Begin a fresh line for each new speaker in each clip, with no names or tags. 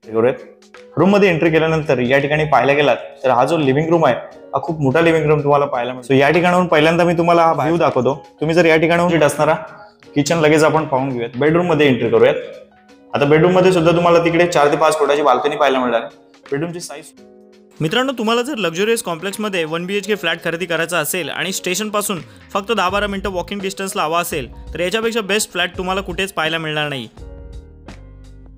Room मध्ये entry केल्यानंतर या ठिकाणी पाहायला गेलात तर हा जो लिव्हिंग रूम आहे हा खूप मोठा लिव्हिंग रूम तुम्हाला पाहायला मिळतो। या ठिकाणाहून पहिल्यांदा मी तुम्हाला हा व्ह्यू दाखवतो। तुम्ही जर या ठिकाणाहून असणारा किचन लगेच आपण पाहून घेऊयात। बेडरूम मध्ये एंट्री करूयात। आता बेडरूम मध्ये सुद्धा तुम्हाला तिकडे 4 ते 5 फुटाची बाल्कनी पाहायला मिळणार। बेडरूमची साईज
मित्रांनो, तुम्हाला जर लक्झरियस कॉम्प्लेक्समध्ये 1 BHK फ्लॅट खरेदी करायचा असेल आणि स्टेशनपासून फक्त 10-12 मिनिटं वॉकिंग डिस्टन्सला हवा असेल तर याच्यापेक्षा बेस्ट फ्लॅट तुम्हाला कुठेच पाहायला मिळणार नाही।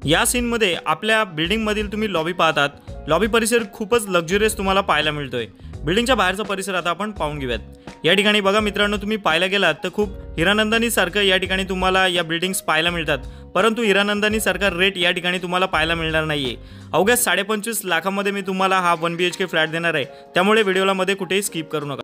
या सीनमध्ये आपल्या बिल्डिंगमधील तुम्ही लॉबी पाहतात। लॉबी परिसर खूपच लक्झरियस तुम्हाला पाहायला मिळतोय। बिल्डिंगच्या बाहेरचा परिसर आता आपण पाहून घेऊयात। या ठिकाणी बघा मित्रांनो, तुम्ही पाहायला गेलात तर खूप हिरानंदानी सारखं या ठिकाणी तुम्हाला या बिल्डिंग्स पाहायला मिळतात, परंतु हिरानंदानी सारखा रेट या ठिकाणी तुम्हाला पाहायला मिळणार नाहीये। अवघ्या 25.5 लाखामध्ये मी तुम्हाला हा 1 BHK फ्लॅट देणार आहे, त्यामुळे व्हिडिओला मध्ये कुठेही स्किप करू नका।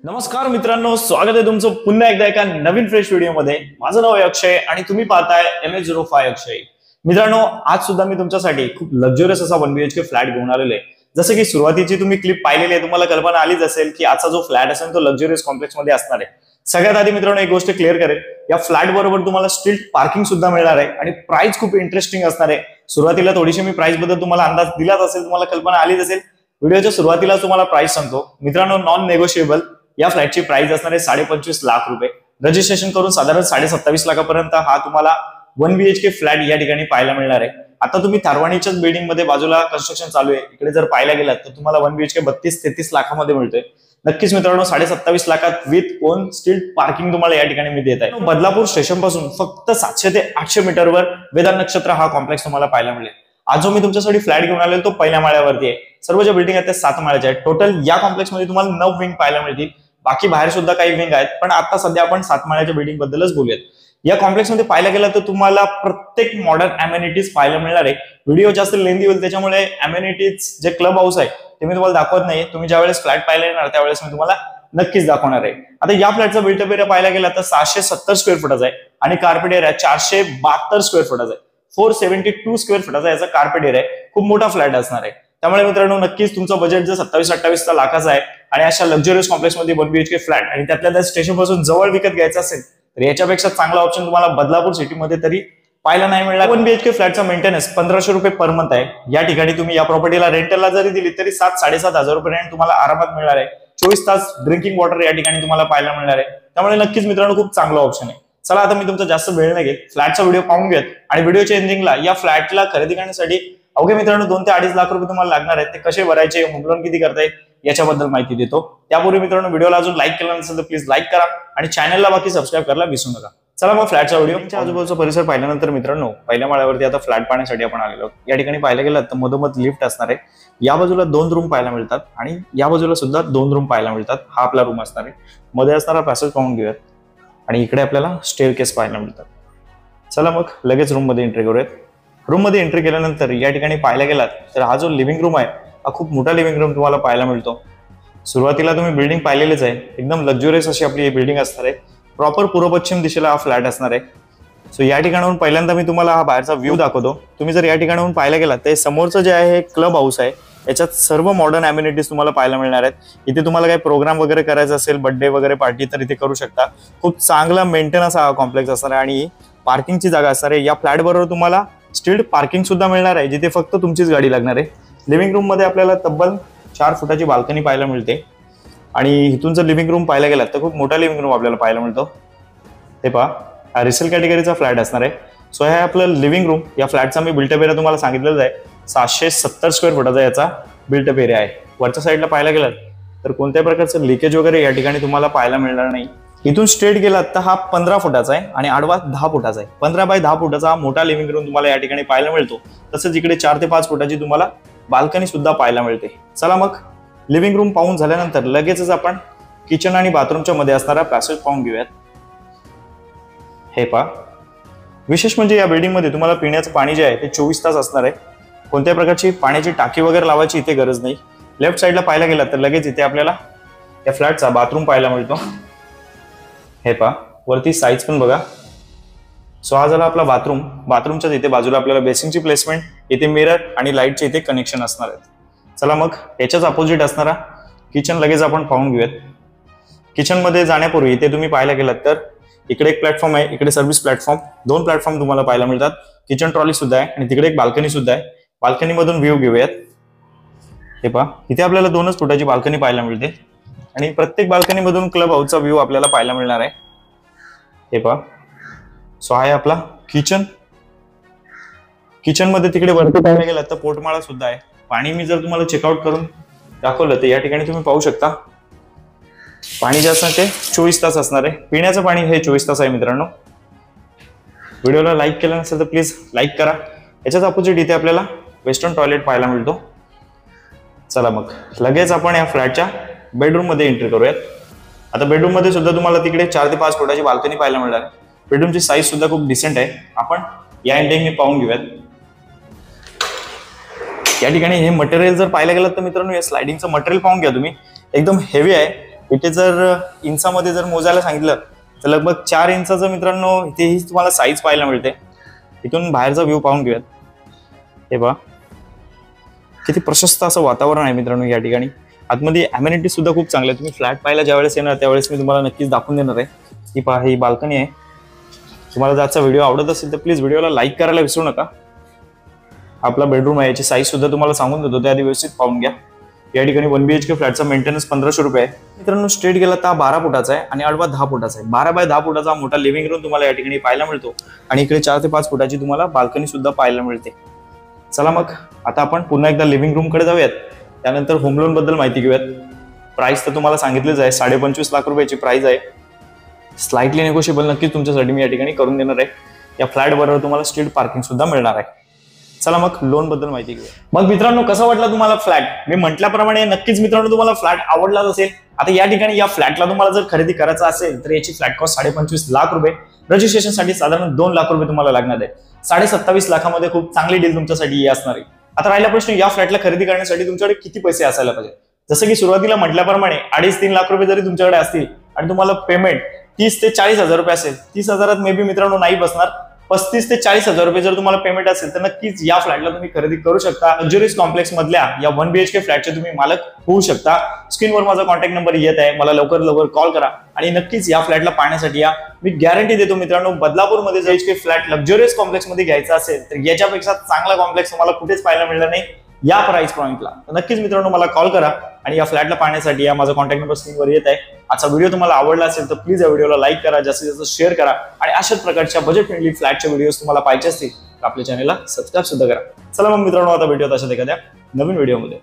नमस्कार मित्रांनो, स्वागत आहे तुमचं पुन्हा एकदा एका नवीन फ्रेश व्हिडिओमध्ये। माझं नाव आहे अक्षय आणि तुम्ही पाहताय MH05 अक्षय। मित्रांनो, आज सुद्धा मी तुमच्यासाठी खूप लक्झरियस असा 1 BHK फ्लॅट घेऊन आलेलो आहे। जसं की सुरुवातीची तुम्ही क्लिप पाहिलेली आहे, तुम्हाला कल्पना आलीच असेल की आजचा जो फ्लॅट असेल तो लक्झरियस कॉम्प्लेक्स मध्ये असणार आहे। सगळ्यात आधी मित्रांनो एक गोष्ट क्लिअर करेल, या फ्लॅट बरोबर तुम्हाला स्ट्रीट पार्किंग सुद्धा मिळणार आहे आणि प्राइस खूप इंटरेस्टिंग असणार आहे। सुरुवातीला थोडीशी मी प्राइस बद्दल तुम्हाला अंदाज दिलाच असेल, तुम्हाला कल्पना आलीच असेल। व्हिडिओच्या सुरुवातीला तुम्हाला प्राइस सांगतो मित्रांनो, नॉन नेगोशिएबल या फ्लॅटची प्राइस असणार आहे 25.5 लाख रुपये। रजिस्ट्रेशन करून साधारण 27.5 लाखापर्यंत हा तुम्हाला 1 BHK फ्लॅट या ठिकाणी पाहायला मिळणार आहे। आता तुम्ही थारवाणीच्याच बिल्डिंग मध्ये बाजूला कन्स्ट्रक्शन चालू आहे, इकडे जर पाहायला गेलात तर तुम्हाला 1 BHK 32-33 लाखामध्ये मिळतोय। नक्कीच मित्रांनो, 27.5 लाखात विथ ओन स्ट्रीट पार्किंग तुम्हाला या ठिकाणी मी देत आहे। बदलापूर स्टेशन पासून फक्त 700 ते 800 मीटरवर वेदांत नक्षत्र हा कॉम्प्लेक्स तुम्हाला पाहायला मिळेल। आज जो मी तुमच्यासाठी फ्लॅट घेऊन आलेलो तो पहिल्या माळ्यावरती आहे। सर्व ज्या बिल्डिंग आहेत त्या 7 माळ्याच्या आहेत। टोटल या कॉम्प्लेक्स मध्ये तुम्हाला 9 विंग पाहायला मिळतील, बाकी बाहेर सुद्धा काही विंग आहेत, पण आता सध्या आपण 7 माळ्याच्या बिल्डिंग बद्दलच बोलूयात। या कॉम्प्लेक्स मध्ये पाहायला गेलं तर तुम्हाला प्रत्येक मॉडर्न अमेनिटीज पाहायला मिळणार आहे। व्हिडिओ जास्त लेंदी होईल, त्याच्यामुळे अमेनिटीज जे क्लब हाऊस आहे ते मी तुम्हाला दाखवत नाही। तुम्ही ज्यावेळेस फ्लॅट पाहायला येणार त्यावेळेस मी तुम्हाला नक्कीच दाखवणार आहे। आता या फ्लॅटचा बिल्टअप एरिया पाहायला गेला तर 670 स्क्वेअर फुटाचा आहे आणि कार्पेट एरिया 472 स्क्वेअर फुटाचा आहे। 472 स्क्वेअर फुटाचा याचा कार्पेट एरिया आहे। खूप मोठा फ्लॅट असणार आहे। त्यामुळे मित्रांनो, नक्कीच तुमचं बजेट जर 27-28 लाखाचा आहे आणि अशा लक्झरियस कॉम्प्लेक्स मध्ये 1 BHK फ्लॅट आणि त्यातल्या स्टेशन पासून जवळ विकत घ्यायचा असेल तर याच्यापेक्षा चांगला ऑप्शन तुम्हाला बदलापूर सिटीमध्ये तरी पाहायला नाही मिळणार। 1 BHK फ्लॅटचा मेंटेनन्स 1500 रुपये पर मंथ आहे। या ठिकाणी तुम्ही या प्रॉपर्टीला रेंटलला जरी दिली तरी 7-7.5 हजार रुपये रेंट तुम्हाला आरामात मिळणार आहे। 24 तास ड्रिंकिंग वॉटर या ठिकाणी तुम्हाला पाहायला मिळणार आहे। त्यामुळे नक्कीच मित्रांनो खूप चांगला ऑप्शन आहे। चला आता मी तुमचा जास्त वेळ नाही घेत, फ्लॅटचा व्हिडिओ पाहून घेत आणि व्हिडिओच्या एंडिंगला या फ्लॅटला खरेदी करण्यासाठी अवघे मित्रांनो 2 ते 2.5 लाख रुपये तुम्हाला लागणार आहेत। ते कसे भरायचे, होम लोन किती करताय याच्याबद्दल माहिती देतो। त्यापूर्वी मित्रांनो, व्हिडिओला अजून लाईक केलं नसेल तर प्लीज लाईक करा आणि चॅनलला बाकी सबस्क्राईब करायला विसरू नका। चला मग फ्लॅटचा व्हिडिओ आजूबाजूचा परिसर पाहिल्यानंतर मित्रांनो, पहिल्या माळ्यावरती आता फ्लॅट पाहण्यासाठी आपण आलेलो। या ठिकाणी पाहायला गेलं तर मधोमध लिफ्ट असणार आहे। या बाजूला 2 रूम पाहायला मिळतात आणि या बाजूला सुद्धा 2 रूम पाहायला मिळतात। हा आपला रूम असणार आहे। मध्ये असणारा पॅसेज पाहून घेऊयात आणि इकडे आपल्याला स्टेअरकेस पाहायला मिळतात। चला मग लगेच रूम मध्ये एंट्री करूयात। रूम मध्ये एंट्री केल्यानंतर या ठिकाणी पाहायला गेलात तर हा जो लिव्हिंग रूम आहे हा खूप मोठा लिव्हिंग रूम तुम्हाला पाहायला मिळतो। सुरुवातीला तुम्ही बिल्डिंग पाहिलेलीच आहे, एकदम लक्झरियस अशी आपली बिल्डिंग असणार आहे। प्रॉपर पूर्व पश्चिम दिशेला हा फ्लॅट असणार आहे। सो या ठिकाणाहून पहिल्यांदा मी तुम्हाला हा बाहेरचा व्ह्यू दाखवतो। तुम्ही जर या ठिकाणाहून पाहायला गेलात तर समोरचं जे आहे हे क्लब हाऊस आहे। याच्यात सर्व मॉडर्न अमेनिटीज तुम्हाला पाहायला मिळणार आहेत। इथे तुम्हाला काही प्रोग्राम वगैरे करायचा असेल, बर्थडे वगैरे पार्टी, तर इथे करू शकता। खूप चांगला मेंटेनन्स हा कॉम्प्लेक्स असणार आहे आणि पार्किंगची जागा असणार आहे। या फ्लॅट बरोबर तुम्हाला स्ट्रीट पार्किंग सुद्धा मिळणार आहे, जिथे फक्त तुमचीच गाडी लागणार आहे। लिव्हिंग रूम मध्ये आपल्याला तब्बल 4 फुटाची बाल्कनी पाहायला मिळते आणि इथून जर लिव्हिंग रूम पाहायला गेलात तर खूप मोठा लिव्हिंग रूम आपल्याला पाहायला मिळतो। हे पहा, हा रिसेल कॅटेगरीचा फ्लॅट असणार आहे। सो हे आपलं लिव्हिंग रूम, या फ्लॅटचा मी बिल्टअप एरिया तुम्हाला सांगितलेलं आहे। 770 स्क्वेअर फुटाचा याचा बिल्टअप एरिया आहे। वरच्या साईडला पाहायला गेलात तर कोणत्याही प्रकारचं लिकेज वगैरे या ठिकाणी तुम्हाला पाहायला मिळणार नाही। इथून स्ट्रेट गेलात तर हा 15 फुटाचा आहे आणि आडवा 10 फुटाचा आहे। 15 बाय 10 फुटाचा हा मोठा लिव्हिंग रूम तुम्हाला या ठिकाणी पाहायला मिळतो। तसंच इकडे 4 ते 5 फुटाची तुम्हाला बाल्कनी सुद्धा पाहायला मिळते। चला मग लिव्हिंग रूम पाहून झाल्यानंतर लगेचच आपण किचन आणि बाथरूमच्या मध्ये असणारा पॅसेज पाहून घेऊयात। हे पहा, विशेष म्हणजे या बिल्डिंग मध्ये तुम्हाला पिण्याचं पाणी जे आहे ते 24 तास असणार आहे। कोणत्याही प्रकारची पाण्याची टाकी वगैरे लावायची इथे गरज नाही। लेफ्ट साईडला पाहायला गेला तर लगेच इथे आपल्याला या फ्लॅटचा बाथरूम पाहायला मिळतो। हे पहा, वरती साईज पण बघा। सो हा झाला आपला बाथरूम। बाथरूमच्या इथे बाजूला आपल्याला बेसिंगची प्लेसमेंट, इथे मिरर आणि लाईटचे इथे कनेक्शन असणार आहेत। चला मग याच्याच अपोजिट असणारा किचन लगेच आपण पाहून घेऊयात। किचन मध्ये जाण्यापूर्वी इथे तुम्ही पाहायला गेलात तर इकडे एक प्लॅटफॉर्म आहे, इकडे सर्व्हिस प्लॅटफॉर्म, 2 प्लॅटफॉर्म तुम्हाला पाहायला मिळतात। किचन ट्रॉली सुद्धा आहे आणि तिकडे एक बाल्कनी सुद्धा आहे। बाल्कनी मधून व्ह्यू घेऊयात. हे पहा, इथे आपल्याला 2च फुटाची बाल्कनी पाहायला मिळते आणि प्रत्येक बाल्कनी मधून क्लब हाऊसचा व्ह्यू आपल्याला पाहायला मिळणार आहे. हे पहा, सो आहे आपला किचन. किचन मध्ये तिकडे वरती पाहायला गेलात तर पोटमाळा सुद्धा आहे. पाणी मी जर तुम्हाला चेकआउट करून दाखवलं तर या ठिकाणी तुम्ही पाहू शकता पाणी जे असणार ते 24 तास असणार आहे. पिण्याचं पाणी हे 24 तास आहे मित्रांनो. व्हिडिओला लाईक केलं नसेल तर प्लीज लाईक करा. याच्याच अपोजिट इथे आपल्याला वेस्टर्न टॉयलेट पाहायला मिळतो. चला मग लगेच आपण या फ्लॅटच्या बेडरूम मध्ये एंट्री करूयात. आता बेडरूम मध्ये सुद्धा तुम्हाला तिकडे 4 ते 5 फुटाची बाल्कनी पाहायला मिळणार आहे. बेडरूमची साईज सुद्धा खूप डिसेंट आहे. आपण या एंडिंगने पाहून घेऊयात. या ठिकाणी हे मटेरियल जर पाहायला गेलं तर मित्रांनो या स्लायडिंगचं मटेरियल पाहून घ्या तुम्ही. एकदम हेवी आहे. इथे जर इंचामध्ये जर मोजायला सांगितलं तर लगभग 4 इंचाचं मित्रांनो इथेही तुम्हाला साईज पाहायला मिळते. इथून बाहेरचा व्ह्यू पाहून घेऊयात. हे पहा किती प्रशस्त असं वातावरण आहे मित्रांनो या ठिकाणी. आतमध्ये अमेनिटी सुद्धा खूप चांगले आहे. तुम्ही फ्लॅट पाहायला ज्यावेळेस येणार त्यावेळेस मी तुम्हाला नक्कीच दाखवून देणार आहे. ही पहा, ही बाल्कनी आहे. तुम्हाला जर आजचा व्हिडिओ आवडत असेल तर प्लीज व्हिडिओला लाईक करायला विसरू नका. आपला बेडरूम आहे, याची साईज सुद्धा तुम्हाला सांगून देतो, त्याआधी व्यवस्थित पाहून घ्या. या ठिकाणी 1 BHK फ्लॅटचा मेंटेनन्स 1500 रुपये आहे मित्रांनो. स्ट्रेट गेला तर 12 फुटाचा आहे आणि आडवा 10 फुटाचा आहे. 12 बाय 10 फुटाचा मोठा लिव्हिंग रूम तुम्हाला या ठिकाणी पाहायला मिळतो आणि इकडे 4 ते 5 फुटाची तुम्हाला बाल्कनी सुद्धा पाहायला मिळते. चला मग आता आपण पुन्हा एकदा लिव्हिंग रूम कडे जाऊयात. त्यानंतर होम लोन बद्दल माहिती घेऊयात. प्राइस तर तुम्हाला सांगितलीच आहे, 25.5 लाख रुपयाची प्राइस आहे. स्लाइटली नेगोशिएबल नक्कीच तुमच्यासाठी मी या ठिकाणी करून देणार आहे. या फ्लॅट बरोबर तुम्हाला स्ट्रीट पार्किंग सुद्धा मिळणार आहे. चला मग लोन बद्दल माहिती घेऊया. मग मित्रांनो कसा वाटला तुम्हाला फ्लॅट? मी म्हटल्याप्रमाणे नक्कीच मित्रांनो तुम्हाला फ्लॅट आवडलाच असेल. आता या ठिकाणी या फ्लॅटला तुम्हाला जर खरेदी करायचा असेल तर याची फ्लॅट कॉस्ट 25.5 लाख रुपये. रजिस्ट्रेशनसाठी साधारण 2 लाख रुपये तुम्हाला लागणार आहे. 27.5 लाखामध्ये खूप चांगली डील तुमच्यासाठी असणार आहे. आता राहिला प्रश्न, या फ्लॅटला खरेदी करण्यासाठी तुमच्याकडे किती पैसे असायला पाहिजे? जसं की सुरुवातीला म्हटल्याप्रमाणे 2.5-3 लाख रुपये जरी तुमच्याकडे असतील आणि तुम्हाला पेमेंट 30 ते 40 हजार रुपये असेल, 30,000 मे बी मित्रांनो नाही बसणार, 35 ते 40 हजार रुपये जर तुम्हाला पेमेंट असेल तर नक्कीच या फ्लॅटला तुम्ही खरेदी करू शकता. लक्झरीज कॉम्प्लेक्स मधल्या या 1 BHK फ्लॅटचे तुम्ही मालक होऊ शकता. स्क्रीनवर माझा कॉन्टॅक्ट नंबर येत आहे, मला लवकर कॉल करा आणि नक्कीच या फ्लॅटला पाहण्यासाठी या. मी गॅरंटी देतो मित्रांनो, बदलापूरमध्ये BHK फ्लॅट लक्झरीज कॉम्प्लेक्स मध्ये घ्यायचा असेल तर याच्यापेक्षा चांगला कॉम्प्लेक्स तुम्हाला कुठेच पाहायला मिळणार नाही या प्राइस पॉइंटला. नक्कीच मित्रांनो मला कॉल करा आणि या फ्लॅटला पाहण्यासाठी या. माझा कॉन्टॅक्ट नंबर स्क्रीनवर येत आहे. आजचा व्हिडिओ तुम्हाला आवडला असेल तर प्लीज या व्हिडिओला लाईक करा, जास्तीत जास्त शेअर करा आणि अशाच प्रकारच्या बजेट फ्रेंडली फ्लॅटचे व्हिडिओज तुम्हाला पाहिजे असतील तर आपल्या चॅनलला सबस्क्राईब सुद्धा करा. चला मग मित्रांनो आता भेटूयात अशाच एखाद्या नवीन व्हिडिओमध्ये.